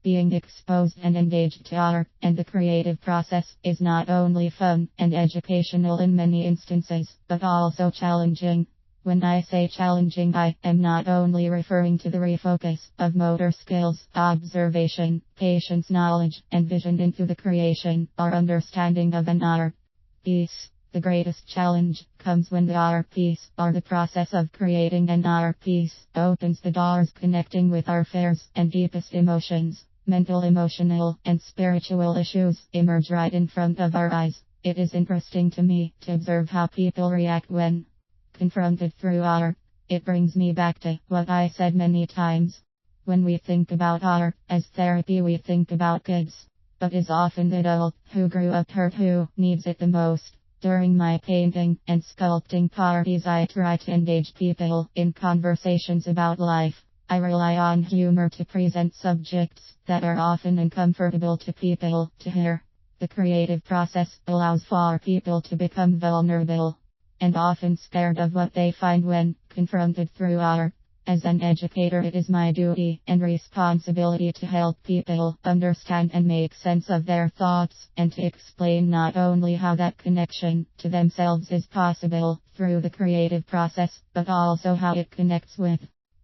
Being exposed and engaged to art and the creative process is not only fun and educational in many instances, but also challenging. When I say challenging, I am not only referring to the refocus of motor skills, observation, patience, knowledge, and vision into the creation or understanding of an art piece. The greatest challenge comes when the art piece, or the process of creating an art piece, opens the doors connecting with our fears and deepest emotions. Mental, emotional, and spiritual issues emerge right in front of our eyes. It is interesting to me to observe how people react when confronted through art. It brings me back to what I said many times. When we think about art as therapy, we think about kids, but is often the adult who grew up hurt who needs it the most. During my painting and sculpting parties, I try to engage people in conversations about life. I rely on humor to present subjects that are often uncomfortable to people to hear. The creative process allows for people to become vulnerable and often scared of what they find when confronted through art. As an educator, it is my duty and responsibility to help people understand and make sense of their thoughts, and to explain not only how that connection to themselves is possible through the creative process, but also how it connects with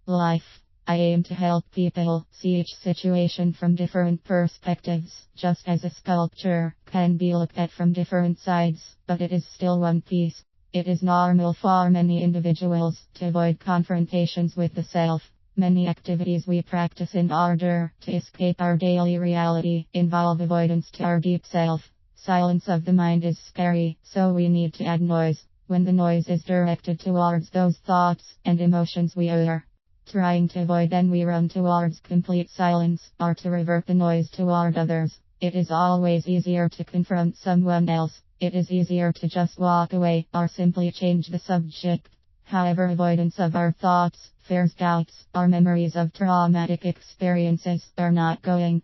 life. I aim to help people see each situation from different perspectives, just as a sculpture can be looked at from different sides, but it is still one piece. It is normal for many individuals to avoid confrontations with the self. Many activities we practice in order to escape our daily reality involve avoidance to our deep self. Silence of the mind is scary, so we need to add noise. When the noise is directed towards those thoughts and emotions we are trying to avoid, then we run towards complete silence, or to revert the noise toward others. It is always easier to confront someone else. It is easier to just walk away or simply change the subject. However, avoidance of our thoughts, fears, doubts, or memories of traumatic experiences are not going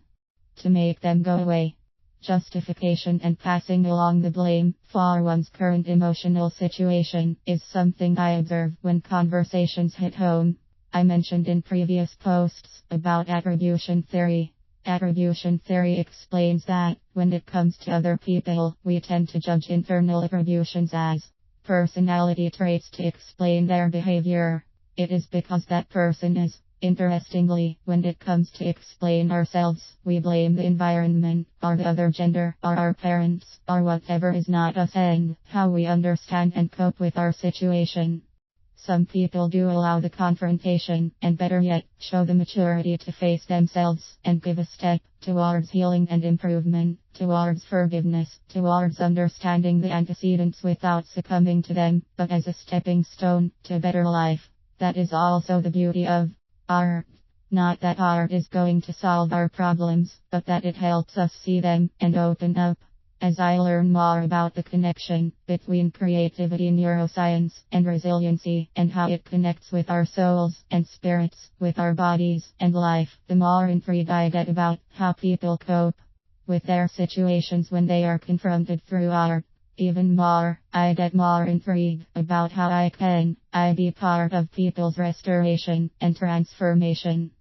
to make them go away. Justification and passing along the blame for one's current emotional situation is something I observe when conversations hit home. I mentioned in previous posts about attribution theory. Attribution theory explains that, when it comes to other people, we tend to judge internal attributions as personality traits to explain their behavior. It is because that person is. Interestingly, when it comes to explain ourselves, we blame the environment, or the other gender, or our parents, or whatever is not us and how we understand and cope with our situation. Some people do allow the confrontation, and better yet, show the maturity to face themselves and give a step towards healing and improvement, towards forgiveness, towards understanding the antecedents without succumbing to them, but as a stepping stone to a better life. That is also the beauty of art. Not that art is going to solve our problems, but that it helps us see them and open up. As I learn more about the connection between creativity, neuroscience, and resiliency, and how it connects with our souls and spirits, with our bodies and life, the more intrigued I get about how people cope with their situations when they are confronted through art. Even more, I get more intrigued about how I be part of people's restoration and transformation.